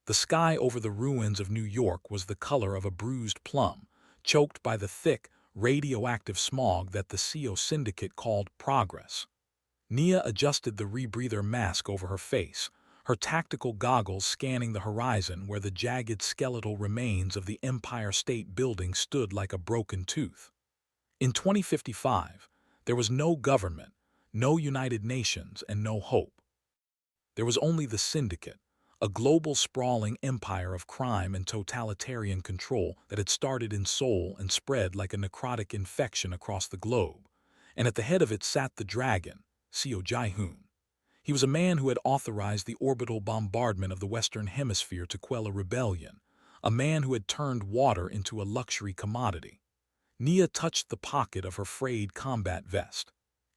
The sky over the ruins of New York was the color of a bruised plum, choked by the thick, radioactive smog that the Seo Syndicate called progress. Nia adjusted the rebreather mask over her face, her tactical goggles scanning the horizon where the jagged skeletal remains of the Empire State Building stood like a broken tooth. In 2055, there was no government, no United Nations, and no hope. There was only the Syndicate, a global sprawling empire of crime and totalitarian control that had started in Seoul and spread like a necrotic infection across the globe. And at the head of it sat the dragon, Seo Ji-hoon. He was a man who had authorized the orbital bombardment of the Western Hemisphere to quell a rebellion, a man who had turned water into a luxury commodity. Nia touched the pocket of her frayed combat vest.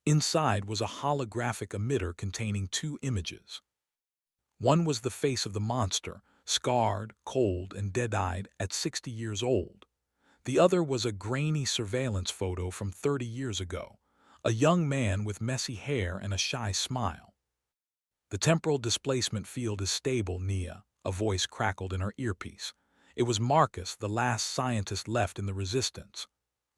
Inside was a holographic emitter containing two images. One was the face of the monster, scarred, cold, and dead-eyed at 60 years old. The other was a grainy surveillance photo from 30 years ago, a young man with messy hair and a shy smile. "The temporal displacement field is stable, Nia," a voice crackled in her earpiece. It was Marcus, the last scientist left in the resistance.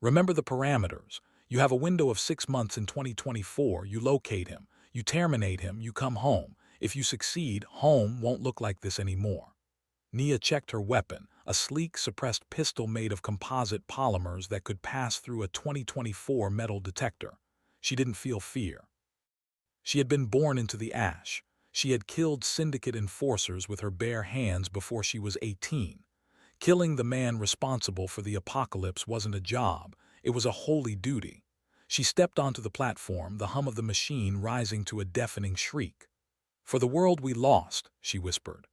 "Remember the parameters. You have a window of 6 months in 2024. You locate him. You terminate him. You come home. If you succeed, home won't look like this anymore." Nia checked her weapon, a sleek, suppressed pistol made of composite polymers that could pass through a 2024 metal detector. She didn't feel fear. She had been born into the ash. She had killed syndicate enforcers with her bare hands before she was 18. Killing the man responsible for the apocalypse wasn't a job, it was a holy duty. She stepped onto the platform, the hum of the machine rising to a deafening shriek. "For the world we lost," she whispered.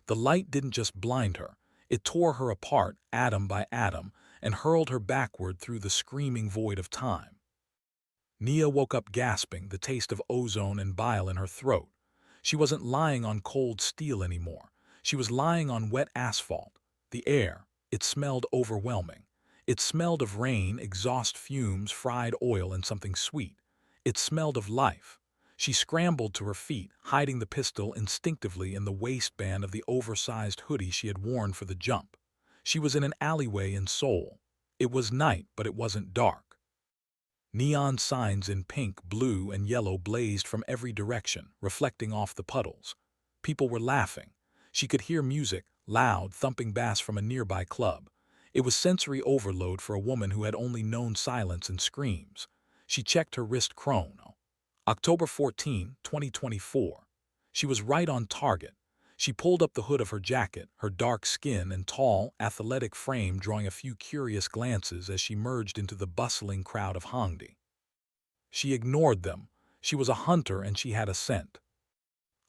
The light didn't just blind her, it tore her apart, atom by atom, and hurled her backward through the screaming void of time. Nia woke up gasping, the taste of ozone and bile in her throat. She wasn't lying on cold steel anymore. She was lying on wet asphalt. The air, it smelled overwhelming. It smelled of rain, exhaust fumes, fried oil, and something sweet. It smelled of life. She scrambled to her feet, hiding the pistol instinctively in the waistband of the oversized hoodie she had worn for the jump. She was in an alleyway in Seoul. It was night, but it wasn't dark. Neon signs in pink, blue, and yellow blazed from every direction, reflecting off the puddles. People were laughing. She could hear music, loud, thumping bass from a nearby club. It was sensory overload for a woman who had only known silence and screams. She checked her wrist chrono. October 14, 2024. She was right on target. She pulled up the hood of her jacket, her dark skin and tall, athletic frame drawing a few curious glances as she merged into the bustling crowd of Hongdae. She ignored them. She was a hunter and she had a scent.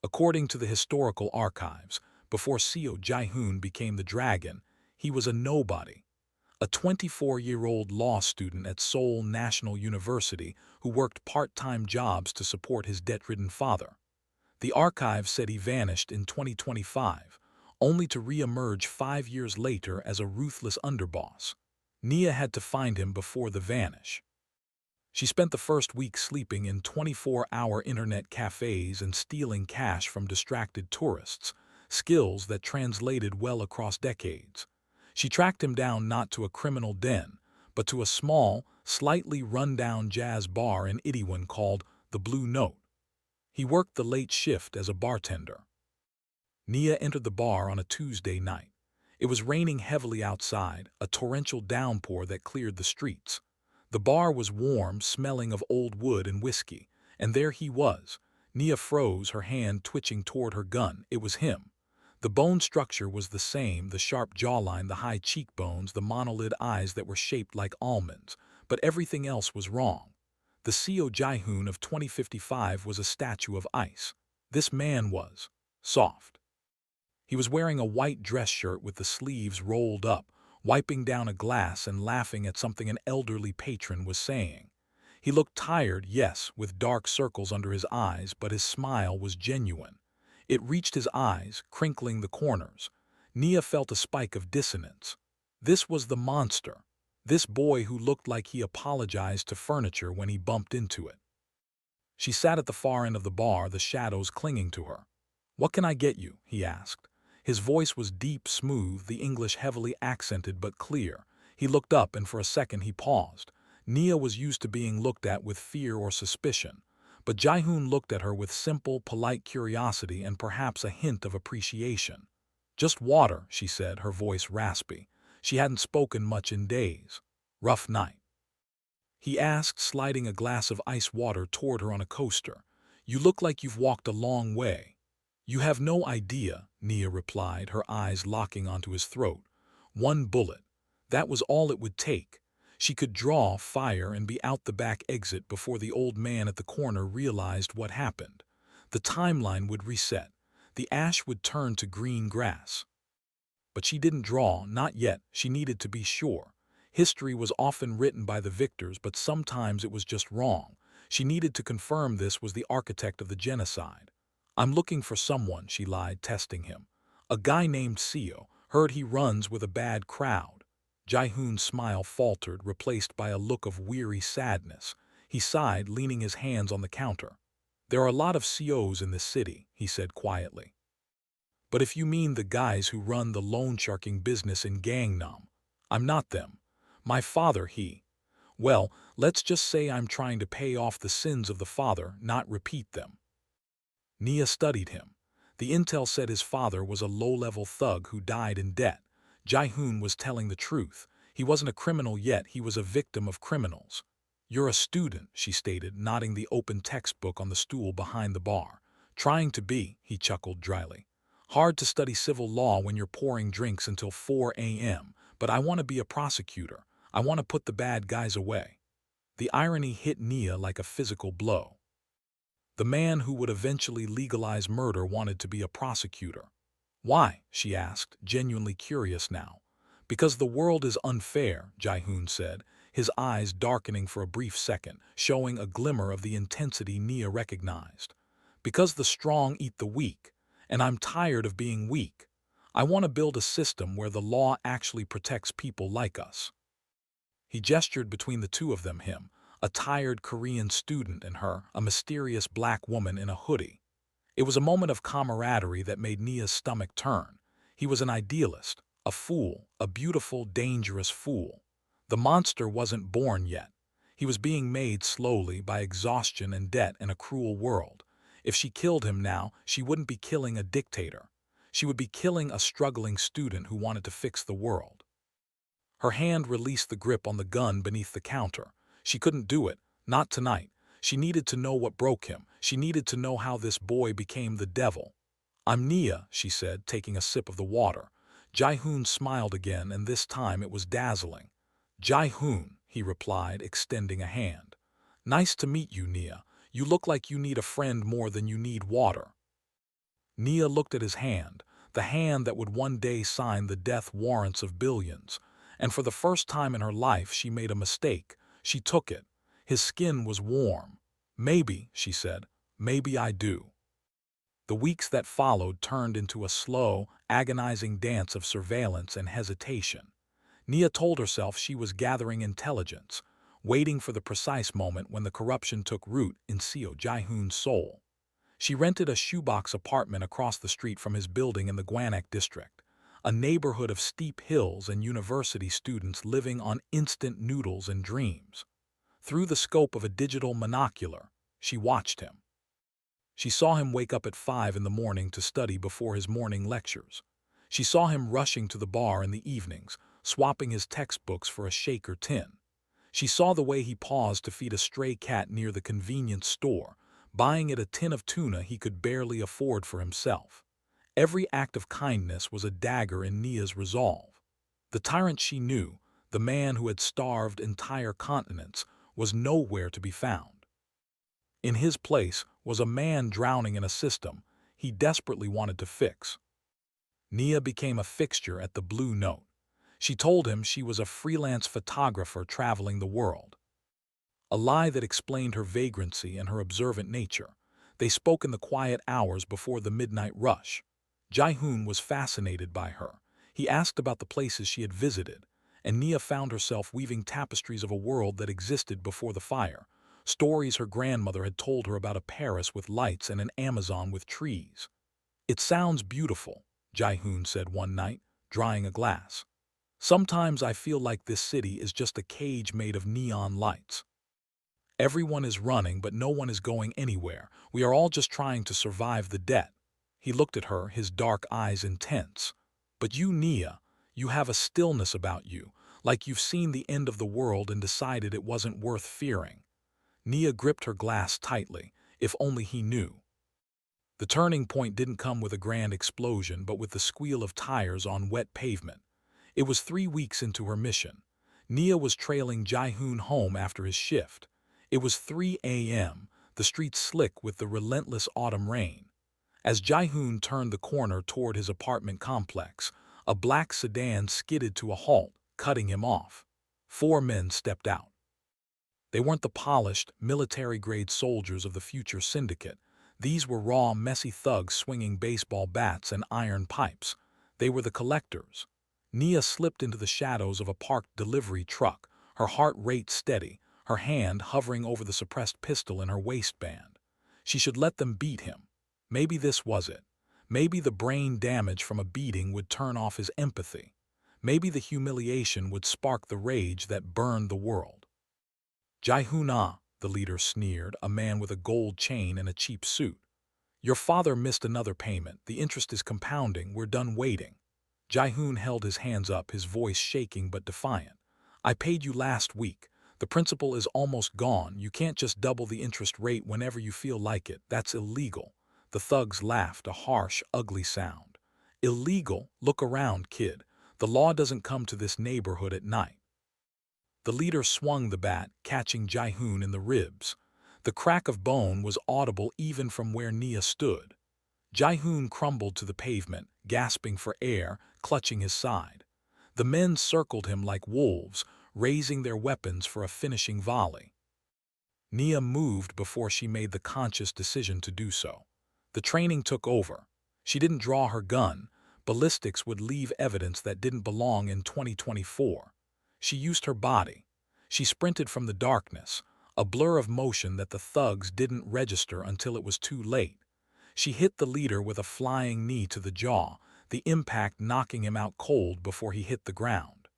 According to the historical archives, before Seo Ji-hoon became the dragon, he was a nobody. A 24-year-old law student at Seoul National University who worked part-time jobs to support his debt-ridden father. The archive said he vanished in 2025, only to re-emerge 5 years later as a ruthless underboss. Nia had to find him before the vanish. She spent the first week sleeping in 24-hour internet cafes and stealing cash from distracted tourists, skills that translated well across decades. She tracked him down not to a criminal den, but to a small, slightly run-down jazz bar in Itaewon called the Blue Note. He worked the late shift as a bartender. Nia entered the bar on a Tuesday night. It was raining heavily outside, a torrential downpour that cleared the streets. The bar was warm, smelling of old wood and whiskey, and there he was. Nia froze, her hand twitching toward her gun. It was him. The bone structure was the same, the sharp jawline, the high cheekbones, the monolid eyes that were shaped like almonds, but everything else was wrong. The Seo Ji-hoon of 2055 was a statue of ice. This man was soft. He was wearing a white dress shirt with the sleeves rolled up, wiping down a glass and laughing at something an elderly patron was saying. He looked tired, yes, with dark circles under his eyes, but his smile was genuine. It reached his eyes, crinkling the corners. Nia felt a spike of dissonance. This was the monster. This boy who looked like he apologized to furniture when he bumped into it. She sat at the far end of the bar, the shadows clinging to her. "What can I get you?" he asked. His voice was deep, smooth, the English heavily accented but clear. He looked up and for a second he paused. Nia was used to being looked at with fear or suspicion, but Ji-hoon looked at her with simple, polite curiosity and perhaps a hint of appreciation. "Just water," she said, her voice raspy. She hadn't spoken much in days. "Rough night?" he asked, sliding a glass of ice water toward her on a coaster. "You look like you've walked a long way." "You have no idea," Nia replied, her eyes locking onto his throat. "One bullet. That was all it would take." She could draw, fire, and be out the back exit before the old man at the corner realized what happened. The timeline would reset. The ash would turn to green grass. But she didn't draw, not yet. She needed to be sure. History was often written by the victors, but sometimes it was just wrong. She needed to confirm this was the architect of the genocide. "I'm looking for someone," she lied, testing him. "A guy named Seo. Heard he runs with a bad crowd." Ji-hoon's smile faltered, replaced by a look of weary sadness. He sighed, leaning his hands on the counter. "There are a lot of Seos in this city," he said quietly. "But if you mean the guys who run the loan sharking business in Gangnam, I'm not them. My father, well, let's just say I'm trying to pay off the sins of the father, not repeat them." Nia studied him. The intel said his father was a low-level thug who died in debt. Ji-hoon was telling the truth. He wasn't a criminal yet, he was a victim of criminals. "You're a student," she stated, nodding the open textbook on the stool behind the bar. "Trying to be," he chuckled dryly. "Hard to study civil law when you're pouring drinks until 4 a.m., but I want to be a prosecutor. I want to put the bad guys away." The irony hit Nia like a physical blow. The man who would eventually legalize murder wanted to be a prosecutor. "Why?" she asked, genuinely curious now. "Because the world is unfair," Ji-hoon said, his eyes darkening for a brief second, showing a glimmer of the intensity Nia recognized. "Because the strong eat the weak, and I'm tired of being weak. I want to build a system where the law actually protects people like us." He gestured between the two of them, him, a tired Korean student, and her, a mysterious black woman in a hoodie. It was a moment of camaraderie that made Nia's stomach turn. He was an idealist, a fool, a beautiful, dangerous fool. The monster wasn't born yet. He was being made slowly by exhaustion and debt in a cruel world. If she killed him now, she wouldn't be killing a dictator. She would be killing a struggling student who wanted to fix the world. Her hand released the grip on the gun beneath the counter. She couldn't do it, not tonight. She needed to know what broke him. She needed to know how this boy became the devil. "I'm Nia," she said, taking a sip of the water. Ji-hoon smiled again, and this time it was dazzling. "Ji-hoon," he replied, extending a hand. "Nice to meet you, Nia. You look like you need a friend more than you need water." Nia looked at his hand, the hand that would one day sign the death warrants of billions. And for the first time in her life, she made a mistake. She took it. His skin was warm. "Maybe," she said, "maybe I do." The weeks that followed turned into a slow, agonizing dance of surveillance and hesitation. Nia told herself she was gathering intelligence, waiting for the precise moment when the corruption took root in Seo Ji-hoon's soul. She rented a shoebox apartment across the street from his building in the Gwanak district, a neighborhood of steep hills and university students living on instant noodles and dreams. Through the scope of a digital monocular, she watched him. She saw him wake up at 5 in the morning to study before his morning lectures. She saw him rushing to the bar in the evenings, swapping his textbooks for a shaker tin. She saw the way he paused to feed a stray cat near the convenience store, buying it a tin of tuna he could barely afford for himself. Every act of kindness was a dagger in Nia's resolve. The tyrant she knew, the man who had starved entire continents, was nowhere to be found. In his place was a man drowning in a system he desperately wanted to fix. Nia became a fixture at the Blue Note. She told him she was a freelance photographer traveling the world. A lie that explained her vagrancy and her observant nature. They spoke in the quiet hours before the midnight rush. Ji-hoon was fascinated by her. He asked about the places she had visited, and Nia found herself weaving tapestries of a world that existed before the fire, stories her grandmother had told her about a Paris with lights and an Amazon with trees. "It sounds beautiful," Ji-hoon said one night, drying a glass. Sometimes I feel like this city is just a cage made of neon lights. Everyone is running, but no one is going anywhere. We are all just trying to survive the debt. He looked at her, his dark eyes intense. But you, Nia, you have a stillness about you, like you've seen the end of the world and decided it wasn't worth fearing. Nia gripped her glass tightly. If only he knew. The turning point didn't come with a grand explosion, but with the squeal of tires on wet pavement. It was 3 weeks into her mission. Nia was trailing Ji-hoon home after his shift. It was 3 a.m., the streets slick with the relentless autumn rain. As Ji-hoon turned the corner toward his apartment complex, a black sedan skidded to a halt, cutting him off. 4 men stepped out. They weren't the polished, military-grade soldiers of the future syndicate. These were raw, messy thugs swinging baseball bats and iron pipes. They were the collectors. Nia slipped into the shadows of a parked delivery truck, her heart rate steady, her hand hovering over the suppressed pistol in her waistband. She should let them beat him. Maybe this was it. Maybe the brain damage from a beating would turn off his empathy. Maybe the humiliation would spark the rage that burned the world. Ji-hoon, the leader sneered, a man with a gold chain and a cheap suit. Your father missed another payment. The interest is compounding. We're done waiting. Ji-hoon held his hands up, his voice shaking but defiant. I paid you last week. The principal is almost gone. You can't just double the interest rate whenever you feel like it. That's illegal. The thugs laughed, a harsh, ugly sound. Illegal? Look around, kid. The law doesn't come to this neighborhood at night. The leader swung the bat, catching Ji-hoon in the ribs. The crack of bone was audible even from where Nia stood. Ji-hoon crumbled to the pavement, gasping for air, clutching his side. The men circled him like wolves, raising their weapons for a finishing volley. Nia moved before she made the conscious decision to do so. The training took over. She didn't draw her gun. Ballistics would leave evidence that didn't belong in 2024. She used her body. She sprinted from the darkness, a blur of motion that the thugs didn't register until it was too late. She hit the leader with a flying knee to the jaw, the impact knocking him out cold before he hit the ground.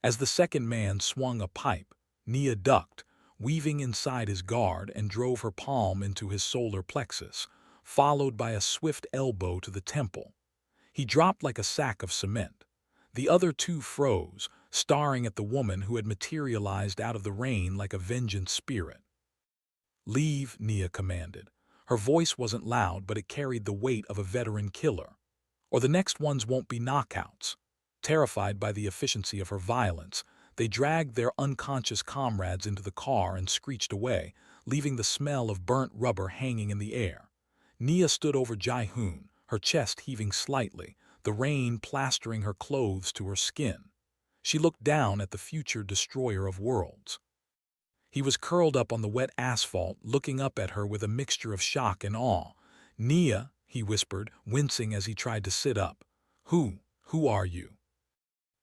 As the second man swung a pipe, Nia ducked, weaving inside his guard, and drove her palm into his solar plexus, followed by a swift elbow to the temple. He dropped like a sack of cement. The other 2 froze, staring at the woman who had materialized out of the rain like a vengeance spirit. Leave, Nia commanded. Her voice wasn't loud, but it carried the weight of a veteran killer. Or the next ones won't be knockouts. Terrified by the efficiency of her violence, they dragged their unconscious comrades into the car and screeched away, leaving the smell of burnt rubber hanging in the air. Nia stood over Ji-hoon, her chest heaving slightly, the rain plastering her clothes to her skin. She looked down at the future destroyer of worlds. He was curled up on the wet asphalt, looking up at her with a mixture of shock and awe. Nia, he whispered, wincing as he tried to sit up. Who are you?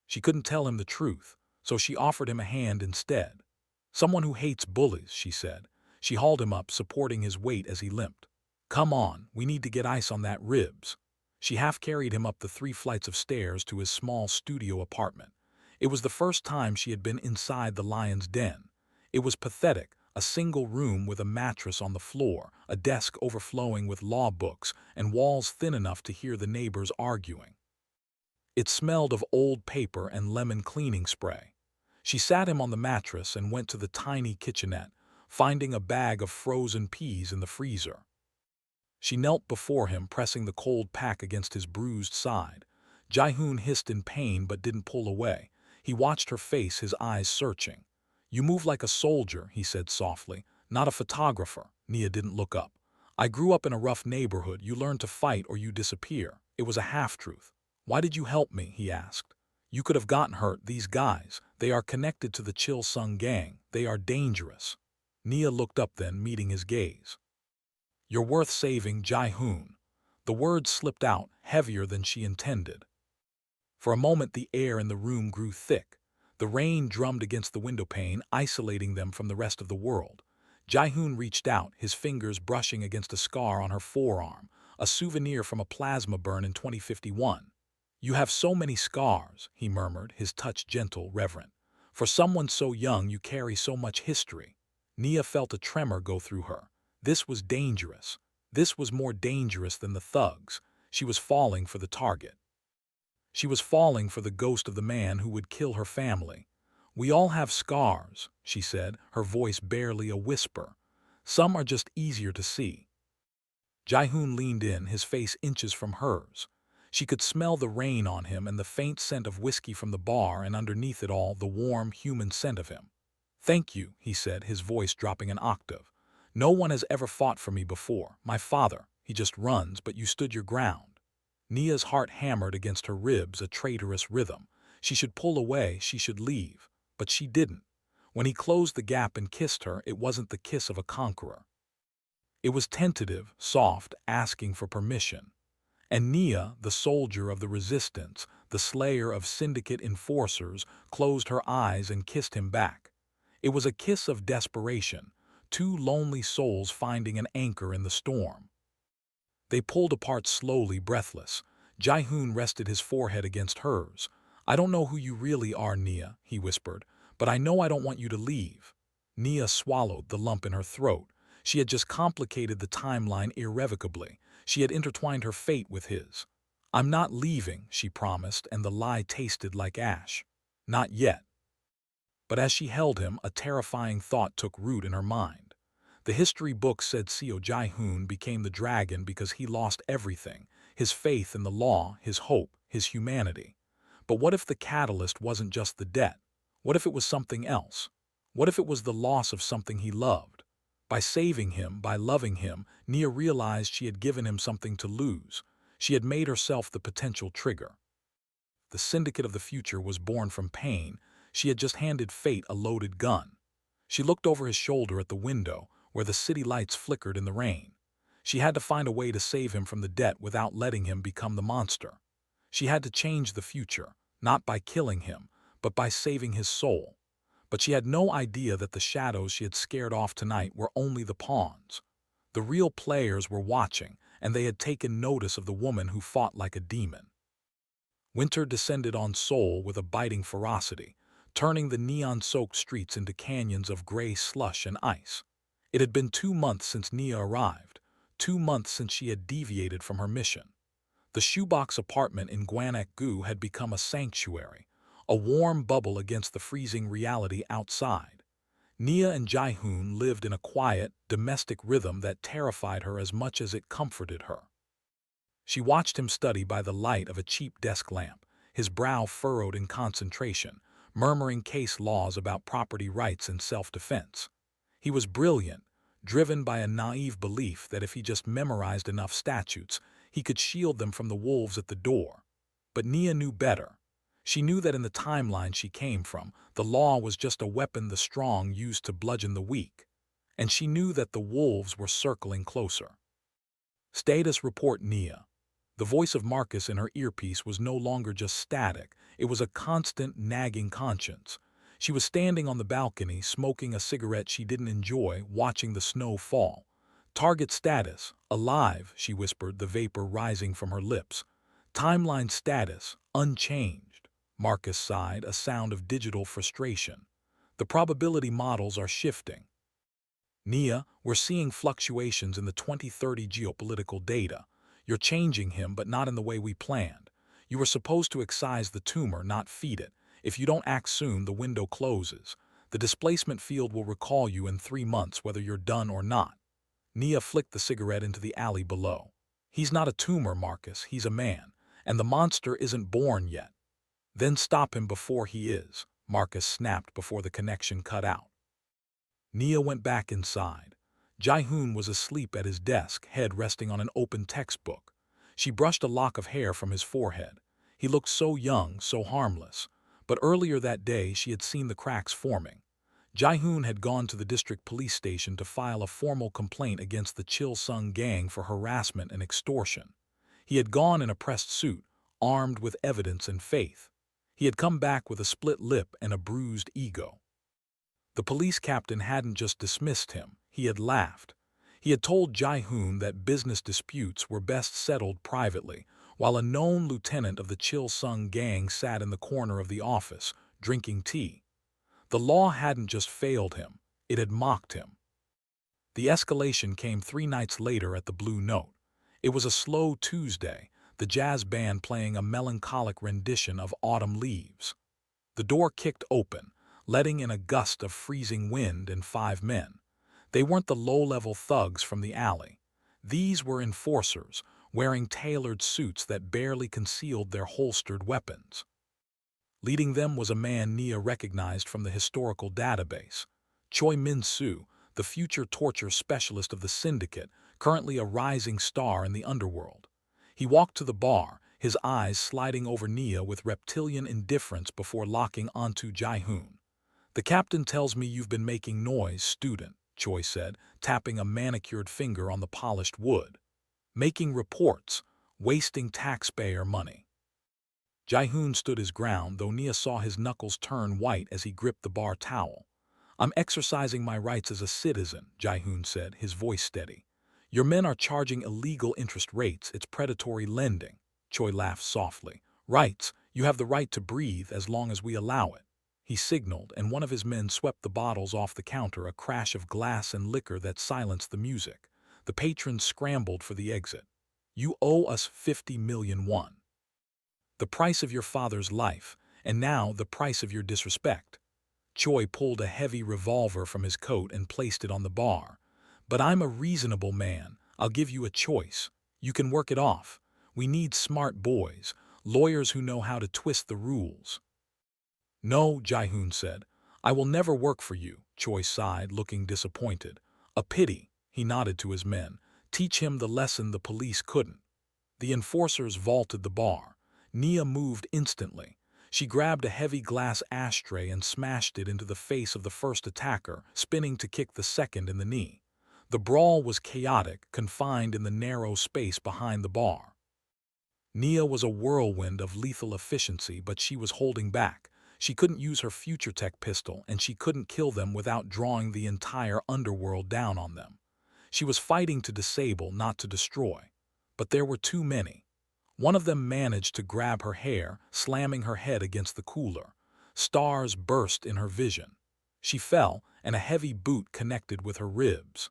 She couldn't tell him the truth, so she offered him a hand instead. Someone who hates bullies, she said. She hauled him up, supporting his weight as he limped. Come on, we need to get ice on that ribs. She half-carried him up the 3 flights of stairs to his small studio apartment. It was the first time she had been inside the lion's den. It was pathetic, a single room with a mattress on the floor, a desk overflowing with law books, and walls thin enough to hear the neighbors arguing. It smelled of old paper and lemon cleaning spray. She sat him on the mattress and went to the tiny kitchenette, finding a bag of frozen peas in the freezer. She knelt before him, pressing the cold pack against his bruised side. Ji-hoon hissed in pain but didn't pull away. He watched her face, his eyes searching. You move like a soldier, he said softly, not a photographer. Nia didn't look up. I grew up in a rough neighborhood. You learn to fight or you disappear. It was a half-truth. Why did you help me? He asked. You could have gotten hurt. These guys, they are connected to the Chil Sung gang. They are dangerous. Nia looked up then, meeting his gaze. You're worth saving, Ji-hoon. The words slipped out, heavier than she intended. For a moment the air in the room grew thick. The rain drummed against the windowpane, isolating them from the rest of the world. Ji-hoon reached out, his fingers brushing against a scar on her forearm, a souvenir from a plasma burn in 2051. "You have so many scars," he murmured, his touch gentle, reverent. "For someone so young, you carry so much history." Nia felt a tremor go through her. This was dangerous. This was more dangerous than the thugs. She was falling for the target. She was falling for the ghost of the man who would kill her family. "We all have scars," she said, her voice barely a whisper. "Some are just easier to see." Ji-hoon leaned in, his face inches from hers. She could smell the rain on him and the faint scent of whiskey from the bar, and underneath it all, the warm, human scent of him. "Thank you," he said, his voice dropping an octave. "No one has ever fought for me before. My father, he just runs, but you stood your ground." Nia's heart hammered against her ribs, a traitorous rhythm. She should pull away, she should leave. But she didn't. When he closed the gap and kissed her, it wasn't the kiss of a conqueror. It was tentative, soft, asking for permission. And Nia, the soldier of the resistance, the slayer of syndicate enforcers, closed her eyes and kissed him back. It was a kiss of desperation, two lonely souls finding an anchor in the storm. They pulled apart slowly, breathless. Ji-hoon rested his forehead against hers. "I don't know who you really are, Nia," he whispered, "but I know I don't want you to leave." Nia swallowed the lump in her throat. She had just complicated the timeline irrevocably. She had intertwined her fate with his. "I'm not leaving," she promised, and the lie tasted like ash. Not yet. But as she held him, a terrifying thought took root in her mind. The history books said Seo Ji-hoon became the dragon because he lost everything, his faith in the law, his hope, his humanity. But what if the catalyst wasn't just the debt? What if it was something else? What if it was the loss of something he loved? By saving him, by loving him, Nia realized she had given him something to lose. She had made herself the potential trigger. The syndicate of the future was born from pain. She had just handed fate a loaded gun. She looked over his shoulder at the window, where the city lights flickered in the rain. She had to find a way to save him from the debt without letting him become the monster. She had to change the future, not by killing him, but by saving his soul. But she had no idea that the shadows she had scared off tonight were only the pawns. The real players were watching, and they had taken notice of the woman who fought like a demon. Winter descended on Seoul with a biting ferocity, turning the neon-soaked streets into canyons of gray slush and ice. It had been 2 months since Nia arrived, 2 months since she had deviated from her mission. The shoebox apartment in Gwanak-gu had become a sanctuary, a warm bubble against the freezing reality outside. Nia and Ji-hoon lived in a quiet, domestic rhythm that terrified her as much as it comforted her. She watched him study by the light of a cheap desk lamp, his brow furrowed in concentration, murmuring case laws about property rights and self-defense. He was brilliant, driven by a naive belief that if he just memorized enough statutes, he could shield them from the wolves at the door. But Nia knew better. She knew that in the timeline she came from, the law was just a weapon the strong used to bludgeon the weak. And she knew that the wolves were circling closer. "Status report, Nia." The voice of Marcus in her earpiece was no longer just static, it was a constant, nagging conscience. She was standing on the balcony, smoking a cigarette she didn't enjoy, watching the snow fall. "Target status, alive," she whispered, the vapor rising from her lips. "Timeline status, unchanged." Marcus sighed, a sound of digital frustration. "The probability models are shifting." "Nia, we're seeing fluctuations in the 2030 geopolitical data. You're changing him, but not in the way we planned. You were supposed to excise the tumor, not feed it. If you don't act soon, the window closes. The displacement field will recall you in 3 months, whether you're done or not." Nia flicked the cigarette into the alley below. "He's not a tumor, Marcus, he's a man. And the monster isn't born yet." "Then stop him before he is," Marcus snapped before the connection cut out. Nia went back inside. Ji-hoon was asleep at his desk, head resting on an open textbook. She brushed a lock of hair from his forehead. He looked so young, so harmless. But earlier that day she had seen the cracks forming. Ji-hoon had gone to the district police station to file a formal complaint against the Chil-sung gang for harassment and extortion. He had gone in a pressed suit, armed with evidence and faith. He had come back with a split lip and a bruised ego. The police captain hadn't just dismissed him, he had laughed. He had told Ji-hoon that business disputes were best settled privately, while a known lieutenant of the Chil-sung gang sat in the corner of the office, drinking tea. The law hadn't just failed him, it had mocked him. The escalation came 3 nights later at the Blue Note. It was a slow Tuesday, the jazz band playing a melancholic rendition of Autumn Leaves. The door kicked open, letting in a gust of freezing wind and 5 men. They weren't the low-level thugs from the alley. These were enforcers, wearing tailored suits that barely concealed their holstered weapons. Leading them was a man Nia recognized from the historical database, Choi Min-soo, the future torture specialist of the Syndicate, currently a rising star in the underworld. He walked to the bar, his eyes sliding over Nia with reptilian indifference before locking onto Ji-hoon. "The captain tells me you've been making noise, student," Choi said, tapping a manicured finger on the polished wood. "Making reports, wasting taxpayer money." Ji-hoon stood his ground, though Nia saw his knuckles turn white as he gripped the bar towel. "I'm exercising my rights as a citizen," Ji-hoon said, his voice steady. "Your men are charging illegal interest rates, it's predatory lending." Choi laughed softly. "Rights, you have the right to breathe as long as we allow it." He signaled, and one of his men swept the bottles off the counter, a crash of glass and liquor that silenced the music. The patrons scrambled for the exit. "You owe us 50 million won. The price of your father's life, and now the price of your disrespect." Choi pulled a heavy revolver from his coat and placed it on the bar. "But I'm a reasonable man. I'll give you a choice. You can work it off. We need smart boys, lawyers who know how to twist the rules." "No," Ji-hoon said. "I will never work for you." Choi sighed, looking disappointed. "A pity," he nodded to his men. "Teach him the lesson the police couldn't." The enforcers vaulted the bar. Nia moved instantly. She grabbed a heavy glass ashtray and smashed it into the face of the first attacker, spinning to kick the second in the knee. The brawl was chaotic, confined in the narrow space behind the bar. Nia was a whirlwind of lethal efficiency, but she was holding back. She couldn't use her future tech pistol, and she couldn't kill them without drawing the entire underworld down on them. She was fighting to disable, not to destroy. But there were too many. One of them managed to grab her hair, slamming her head against the cooler. Stars burst in her vision. She fell, and a heavy boot connected with her ribs.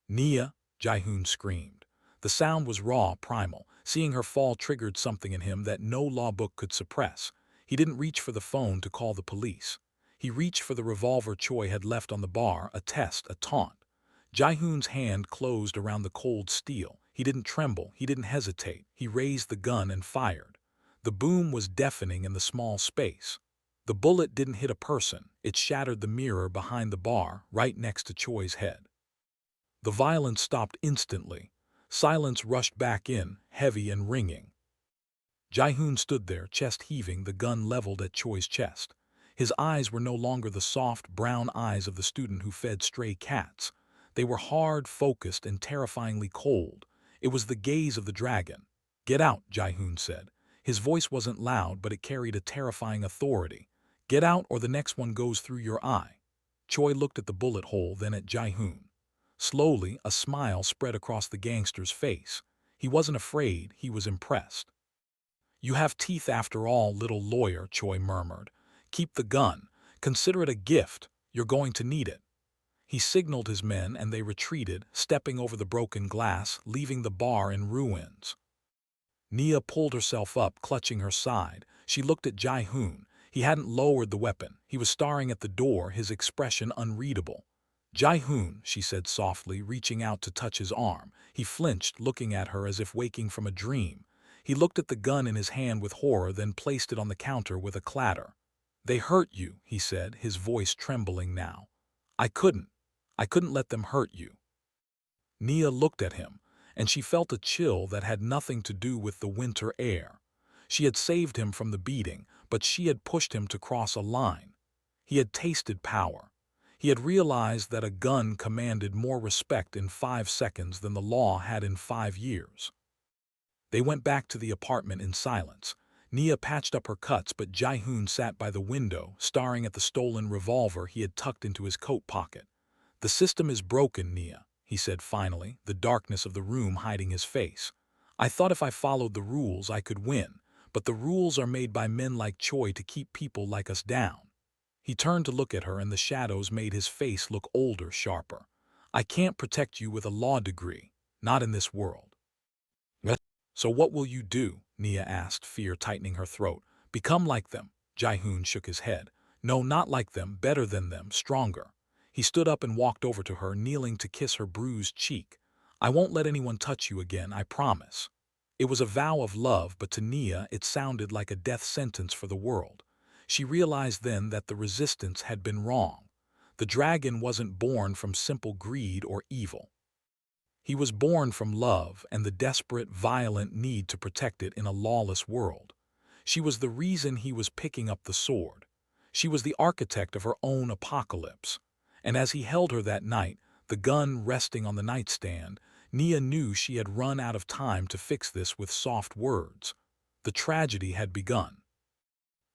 "Nia!" Ji-hoon screamed. The sound was raw, primal. Seeing her fall triggered something in him that no law book could suppress. He didn't reach for the phone to call the police. He reached for the revolver Choi had left on the bar, a test, a taunt. Ji-hoon's hand closed around the cold steel. He didn't tremble, he didn't hesitate. He raised the gun and fired. The boom was deafening in the small space. The bullet didn't hit a person. It shattered the mirror behind the bar, right next to Choi's head. The violence stopped instantly. Silence rushed back in, heavy and ringing. Ji-hoon stood there, chest heaving, the gun leveled at Choi's chest. His eyes were no longer the soft, brown eyes of the student who fed stray cats. They were hard, focused, and terrifyingly cold. It was the gaze of the dragon. "Get out," Ji-hoon said. His voice wasn't loud, but it carried a terrifying authority. "Get out, or the next one goes through your eye." Choi looked at the bullet hole, then at Ji-hoon. Slowly, a smile spread across the gangster's face. He wasn't afraid, he was impressed. "You have teeth after all, little lawyer," Choi murmured. "Keep the gun. Consider it a gift. You're going to need it." He signaled his men, and they retreated, stepping over the broken glass, leaving the bar in ruins. Nia pulled herself up, clutching her side. She looked at Ji-hoon. He hadn't lowered the weapon. He was staring at the door, his expression unreadable. "Ji-hoon," she said softly, reaching out to touch his arm. He flinched, looking at her as if waking from a dream. He looked at the gun in his hand with horror, then placed it on the counter with a clatter. "They hurt you," he said, his voice trembling now. I couldn't let them hurt you." Nia looked at him, and she felt a chill that had nothing to do with the winter air. She had saved him from the beating, but she had pushed him to cross a line. He had tasted power. He had realized that a gun commanded more respect in 5 seconds than the law had in 5 years. They went back to the apartment in silence. Nia patched up her cuts, but Ji-hoon sat by the window, staring at the stolen revolver he had tucked into his coat pocket. "The system is broken, Nia," he said finally, the darkness of the room hiding his face. "I thought if I followed the rules I could win, but the rules are made by men like Choi to keep people like us down." He turned to look at her and the shadows made his face look older, sharper. "I can't protect you with a law degree, not in this world." "What? So what will you do?" Nia asked, fear tightening her throat. "Become like them." Ji-hoon shook his head. "No, not like them, better than them, stronger." He stood up and walked over to her, kneeling to kiss her bruised cheek. "I won't let anyone touch you again, I promise." It was a vow of love, but to Nia it sounded like a death sentence for the world. She realized then that the resistance had been wrong. The dragon wasn't born from simple greed or evil. He was born from love and the desperate, violent need to protect it in a lawless world. She was the reason he was picking up the sword. She was the architect of her own apocalypse. And as he held her that night, the gun resting on the nightstand, Nia knew she had run out of time to fix this with soft words. The tragedy had begun.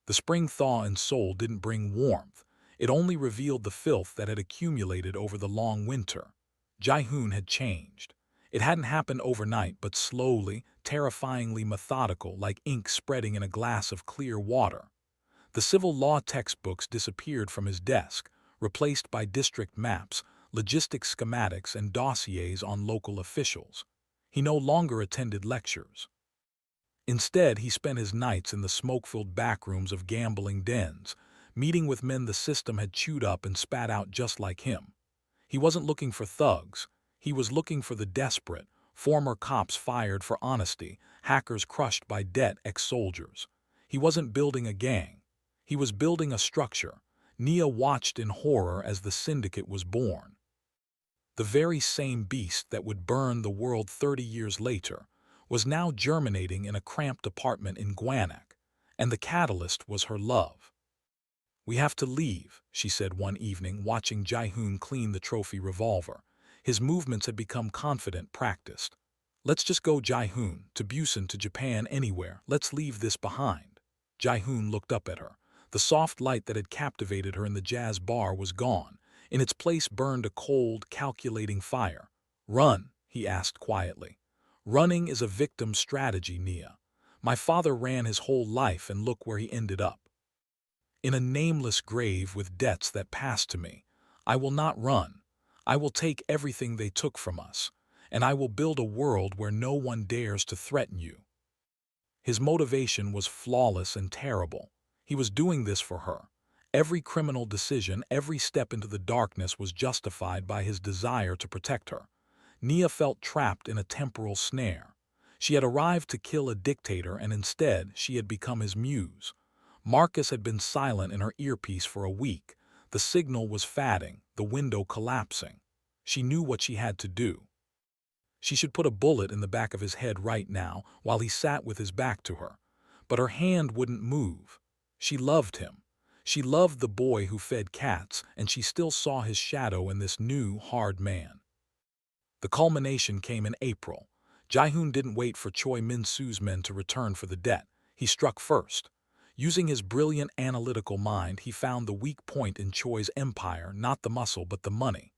The spring thaw in Seoul didn't bring warmth. It only revealed the filth that had accumulated over the long winter. Ji-hoon had changed. It hadn't happened overnight, but slowly, terrifyingly methodical, like ink spreading in a glass of clear water. The civil law textbooks disappeared from his desk, replaced by district maps, logistics schematics, and dossiers on local officials. He no longer attended lectures. Instead, he spent his nights in the smoke-filled backrooms of gambling dens, meeting with men the system had chewed up and spat out just like him. He wasn't looking for thugs. He was looking for the desperate, former cops fired for honesty, hackers crushed by debt, ex-soldiers. He wasn't building a gang. He was building a structure. Nia watched in horror as the syndicate was born. The very same beast that would burn the world 30 years later was now germinating in a cramped apartment in Gwanak, and the catalyst was her love. "We have to leave," she said one evening, watching Ji-hoon clean the trophy revolver. His movements had become confident, practiced. "Let's just go, Ji-hoon, to Busan, to Japan, anywhere. Let's leave this behind." Ji-hoon looked up at her. The soft light that had captivated her in the jazz bar was gone. In its place burned a cold, calculating fire. "Run," he asked quietly. "Running is a victim strategy, Nia. My father ran his whole life and look where he ended up. In a nameless grave with debts that pass to me. I will not run. I will take everything they took from us, and I will build a world where no one dares to threaten you." His motivation was flawless and terrible. He was doing this for her. Every criminal decision, every step into the darkness was justified by his desire to protect her. Nia felt trapped in a temporal snare. She had arrived to kill a dictator, and instead she had become his muse. Marcus had been silent in her earpiece for a week. The signal was fading, the window collapsing. She knew what she had to do. She should put a bullet in the back of his head right now while he sat with his back to her. But her hand wouldn't move. She loved him. She loved the boy who fed cats, and she still saw his shadow in this new, hard man. The culmination came in April. Ji-hoon didn't wait for Choi Min-soo's men to return for the debt. He struck first. Using his brilliant analytical mind, he found the weak point in Choi's empire, not the muscle but the money.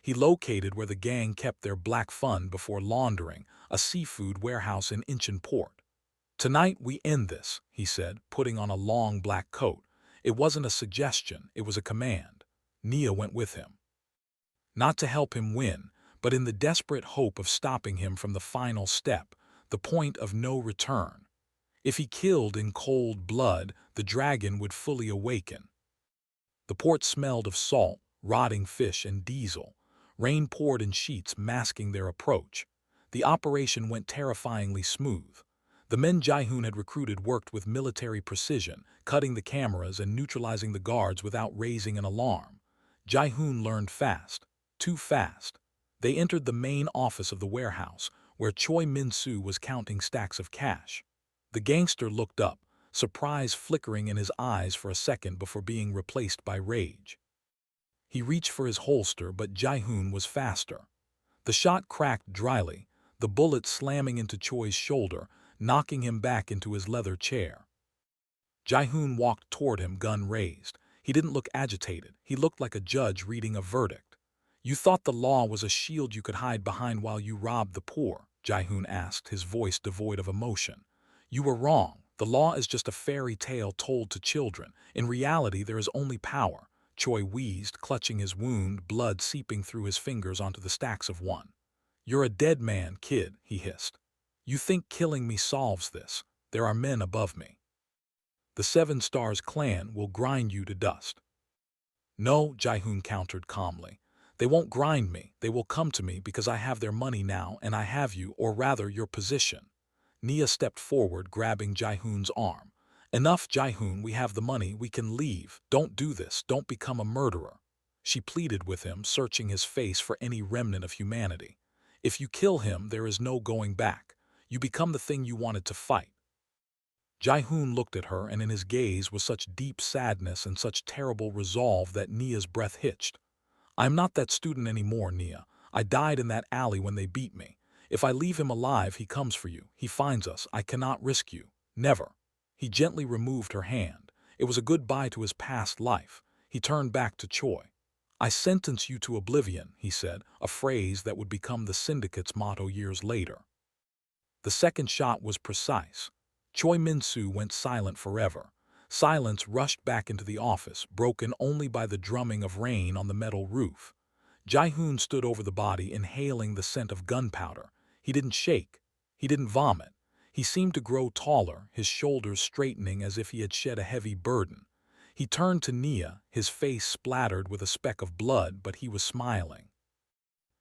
He located where the gang kept their black fund before laundering, a seafood warehouse in Incheon port. "Tonight we end this," he said, putting on a long black coat. It wasn't a suggestion, it was a command. Nia went with him. Not to help him win, but in the desperate hope of stopping him from the final step, the point of no return. If he killed in cold blood, the dragon would fully awaken. The port smelled of salt, rotting fish, and diesel. Rain poured in sheets, masking their approach. The operation went terrifyingly smooth. The men Ji-hoon had recruited worked with military precision, cutting the cameras and neutralizing the guards without raising an alarm. Ji-hoon learned fast, too fast. They entered the main office of the warehouse, where Choi Min-soo was counting stacks of cash. The gangster looked up, surprise flickering in his eyes for a second before being replaced by rage. He reached for his holster, but Ji-hoon was faster. The shot cracked dryly, the bullet slamming into Choi's shoulder, knocking him back into his leather chair. Ji-hoon walked toward him, gun raised. He didn't look agitated. He looked like a judge reading a verdict. You thought the law was a shield you could hide behind while you robbed the poor, Ji-hoon asked, his voice devoid of emotion. You were wrong. The law is just a fairy tale told to children. In reality, there is only power. Choi wheezed, clutching his wound, blood seeping through his fingers onto the stacks of one. You're a dead man, kid, he hissed. You think killing me solves this. There are men above me. The Seven Stars clan will grind you to dust. No, Ji-hoon countered calmly. They won't grind me. They will come to me because I have their money now and I have you, or rather your position. Nia stepped forward, grabbing Ji-hoon's arm. Enough, Ji-hoon, we have the money, we can leave. Don't do this, don't become a murderer. She pleaded with him, searching his face for any remnant of humanity. If you kill him, there is no going back. You become the thing you wanted to fight. Ji-hoon looked at her, and in his gaze was such deep sadness and such terrible resolve that Nia's breath hitched. I'm not that student anymore, Nia. I died in that alley when they beat me. If I leave him alive, he comes for you. He finds us. I cannot risk you. Never. He gently removed her hand. It was a goodbye to his past life. He turned back to Choi. I sentence you to oblivion, he said, a phrase that would become the Syndicate's motto years later. The second shot was precise. Choi Min-soo went silent forever. Silence rushed back into the office, broken only by the drumming of rain on the metal roof. Ji-hoon stood over the body, inhaling the scent of gunpowder. He didn't shake. He didn't vomit. He seemed to grow taller, his shoulders straightening as if he had shed a heavy burden. He turned to Nia, his face splattered with a speck of blood, but he was smiling.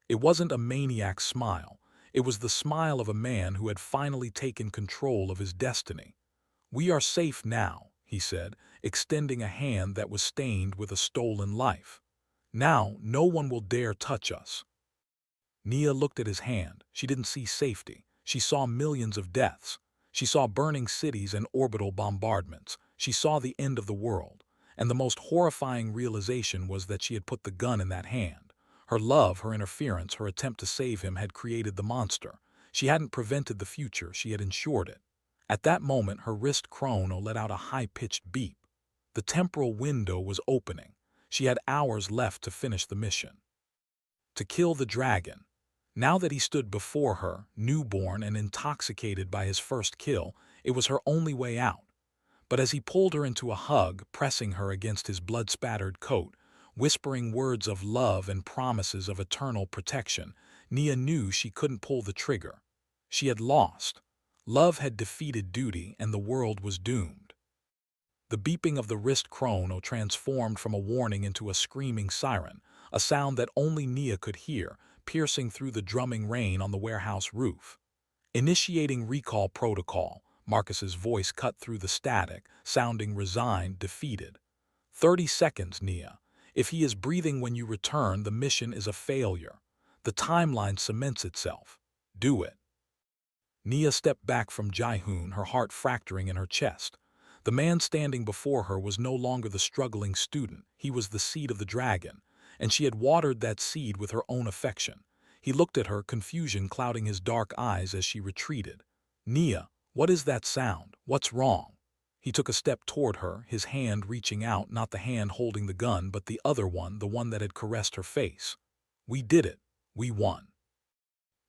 It wasn't a maniac's smile. It was the smile of a man who had finally taken control of his destiny. We are safe now, he said, extending a hand that was stained with a stolen life. Now, no one will dare touch us. Nia looked at his hand. She didn't see safety. She saw millions of deaths. She saw burning cities and orbital bombardments. She saw the end of the world. And the most horrifying realization was that she had put the gun in that hand. Her love, her interference, her attempt to save him had created the monster. She hadn't prevented the future, she had ensured it. At that moment, her wrist chrono let out a high-pitched beep. The temporal window was opening. She had hours left to finish the mission. To kill the dragon. Now that he stood before her, newborn and intoxicated by his first kill, it was her only way out. But as he pulled her into a hug, pressing her against his blood-spattered coat, whispering words of love and promises of eternal protection, Nia knew she couldn't pull the trigger. She had lost. Love had defeated duty, and the world was doomed. The beeping of the wrist chrono transformed from a warning into a screaming siren, a sound that only Nia could hear, piercing through the drumming rain on the warehouse roof. Initiating recall protocol, Marcus's voice cut through the static, sounding resigned, defeated. 30 seconds, Nia. If he is breathing when you return, the mission is a failure. The timeline cements itself. Do it. Nia stepped back from Ji-hoon, her heart fracturing in her chest. The man standing before her was no longer the struggling student. He was the seed of the dragon, and she had watered that seed with her own affection. He looked at her, confusion clouding his dark eyes as she retreated. Nia, what is that sound? What's wrong? He took a step toward her, his hand reaching out, not the hand holding the gun, but the other one, the one that had caressed her face. We did it. We won.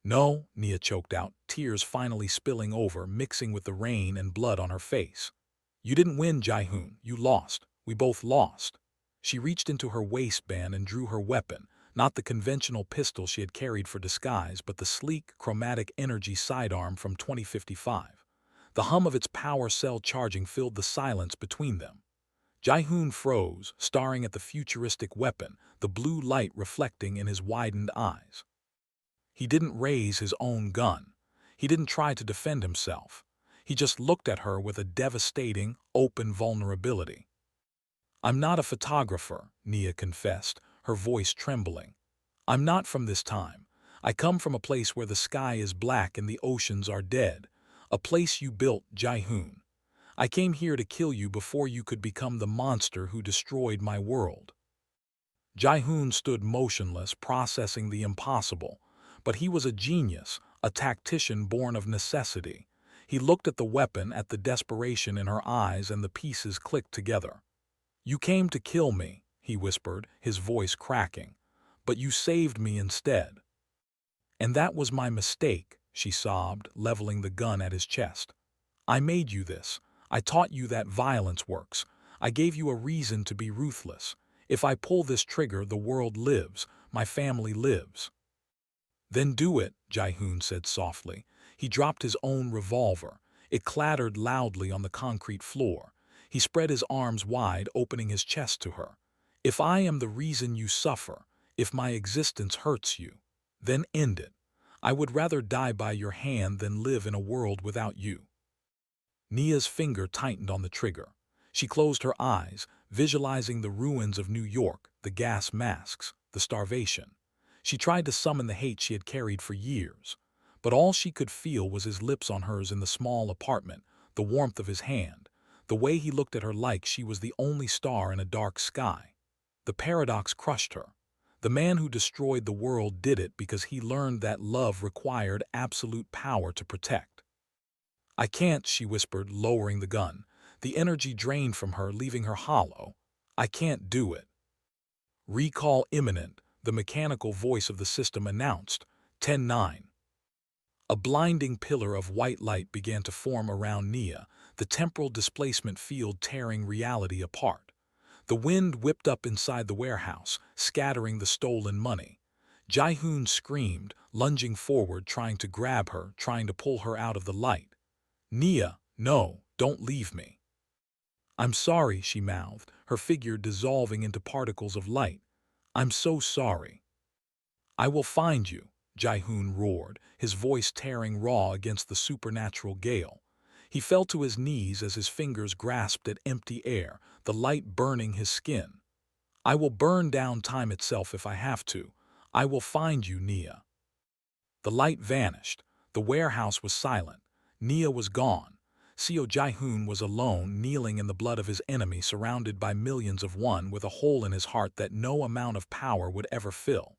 No, Nia choked out, tears finally spilling over, mixing with the rain and blood on her face. You didn't win, Ji-hoon. You lost. We both lost. She reached into her waistband and drew her weapon, not the conventional pistol she had carried for disguise, but the sleek, chromatic energy sidearm from 2055. The hum of its power cell charging filled the silence between them. Ji-hoon froze, staring at the futuristic weapon, the blue light reflecting in his widened eyes. He didn't raise his own gun. He didn't try to defend himself. He just looked at her with a devastating, open vulnerability. I'm not a photographer, Nia confessed, her voice trembling. I'm not from this time. I come from a place where the sky is black and the oceans are dead. A place you built, Ji-hoon. I came here to kill you before you could become the monster who destroyed my world. Ji-hoon stood motionless, processing the impossible. But he was a genius, a tactician born of necessity. He looked at the weapon, at the desperation in her eyes, and the pieces clicked together. You came to kill me, he whispered, his voice cracking. but you saved me instead. And that was my mistake, she sobbed, leveling the gun at his chest. I made you this. I taught you that violence works. I gave you a reason to be ruthless. If I pull this trigger, the world lives. My family lives. Then do it, Ji-hoon said softly. He dropped his own revolver. It clattered loudly on the concrete floor. He spread his arms wide, opening his chest to her. If I am the reason you suffer, if my existence hurts you, then end it. I would rather die by your hand than live in a world without you. Nia's finger tightened on the trigger. She closed her eyes, visualizing the ruins of New York, the gas masks, the starvation. She tried to summon the hate she had carried for years, but all she could feel was his lips on hers in the small apartment, the warmth of his hand, the way he looked at her like she was the only star in a dark sky. The paradox crushed her. The man who destroyed the world did it because he learned that love required absolute power to protect. I can't, she whispered, lowering the gun. The energy drained from her, leaving her hollow. I can't do it. Recall imminent, the mechanical voice of the system announced. 10-9. A blinding pillar of white light began to form around Nia, the temporal displacement field tearing reality apart. The wind whipped up inside the warehouse, scattering the stolen money. Ji-hoon screamed, lunging forward, trying to grab her, trying to pull her out of the light. Nia, no, don't leave me. I'm sorry, she mouthed, her figure dissolving into particles of light. I'm so sorry. I will find you, Ji-hoon roared, his voice tearing raw against the supernatural gale. He fell to his knees as his fingers grasped at empty air, the light burning his skin. I will burn down time itself if I have to. I will find you, Nia. The light vanished. The warehouse was silent. Nia was gone. Seo Ji-hoon was alone, kneeling in the blood of his enemy, surrounded by millions of one, with a hole in his heart that no amount of power would ever fill.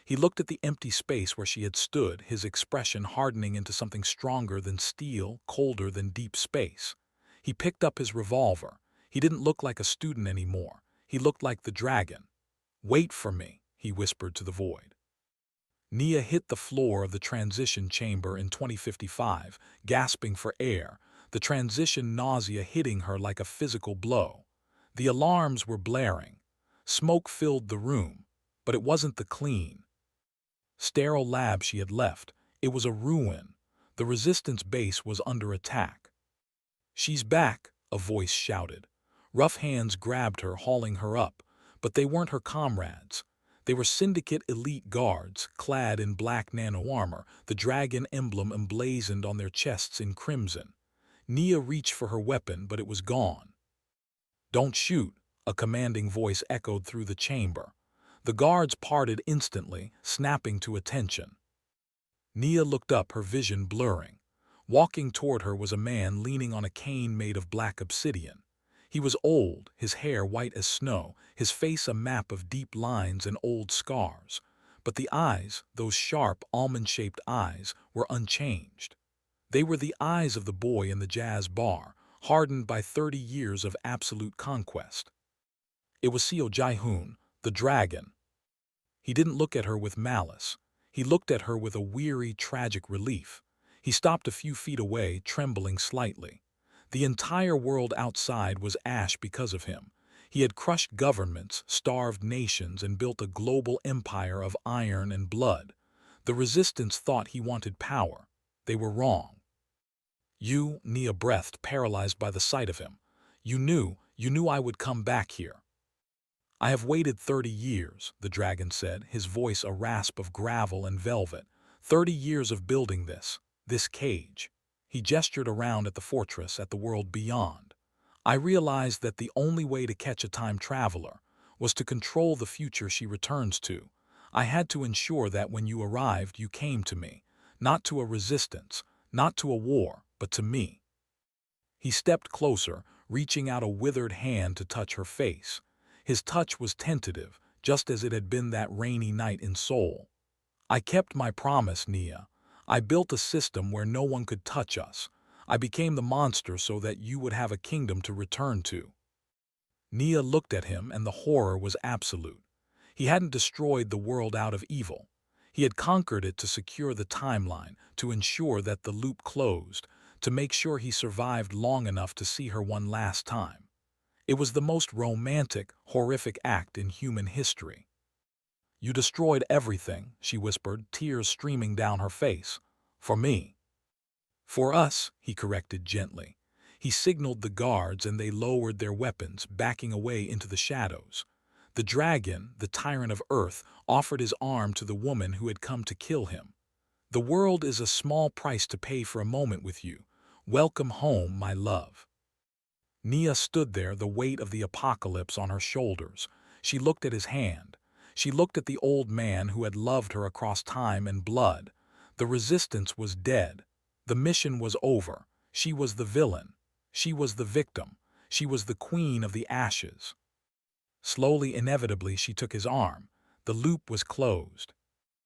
He looked at the empty space where she had stood, his expression hardening into something stronger than steel, colder than deep space. He picked up his revolver. He didn't look like a student anymore. He looked like the dragon. Wait for me, he whispered to the void. Nia hit the floor of the transition chamber in 2055, gasping for air, the transition nausea hitting her like a physical blow. The alarms were blaring. Smoke filled the room, but it wasn't the clean, sterile lab she had left. It was a ruin. The resistance base was under attack. She's back, a voice shouted. Rough hands grabbed her, hauling her up, but they weren't her comrades. They were Syndicate elite guards, clad in black nano-armor, the dragon emblem emblazoned on their chests in crimson. Nia reached for her weapon, but it was gone. Don't shoot, a commanding voice echoed through the chamber. The guards parted instantly, snapping to attention. Nia looked up, her vision blurring. Walking toward her was a man leaning on a cane made of black obsidian. He was old, his hair white as snow, his face a map of deep lines and old scars. But the eyes, those sharp, almond-shaped eyes, were unchanged. They were the eyes of the boy in the jazz bar, hardened by 30 years of absolute conquest. It was Seo Ji-hoon, the dragon. He didn't look at her with malice. He looked at her with a weary, tragic relief. He stopped a few feet away, trembling slightly. The entire world outside was ash because of him. He had crushed governments, starved nations, and built a global empire of iron and blood. The resistance thought he wanted power. They were wrong. You, Nia breathed, paralyzed by the sight of him. You knew I would come back here. I have waited 30 years, the dragon said, his voice a rasp of gravel and velvet. 30 years of building this cage. He gestured around at the fortress, at the world beyond. I realized that the only way to catch a time traveler was to control the future she returns to. I had to ensure that when you arrived, you came to me, not to a resistance, not to a war, but to me. He stepped closer, reaching out a withered hand to touch her face. His touch was tentative, just as it had been that rainy night in Seoul. I kept my promise, Nia. I built a system where no one could touch us. I became the monster so that you would have a kingdom to return to. Nia looked at him, and the horror was absolute. He hadn't destroyed the world out of evil. He had conquered it to secure the timeline, to ensure that the loop closed, to make sure he survived long enough to see her one last time. It was the most romantic, horrific act in human history. "You destroyed everything," she whispered, tears streaming down her face. "For me." "For us," he corrected gently. He signaled the guards and they lowered their weapons, backing away into the shadows. The dragon, the tyrant of Earth, offered his arm to the woman who had come to kill him. "The world is a small price to pay for a moment with you. Welcome home, my love." Nia stood there, the weight of the apocalypse on her shoulders. She looked at his hand. She looked at the old man who had loved her across time and blood. The resistance was dead. The mission was over. She was the villain. She was the victim. She was the queen of the ashes. Slowly, inevitably, she took his arm. The loop was closed.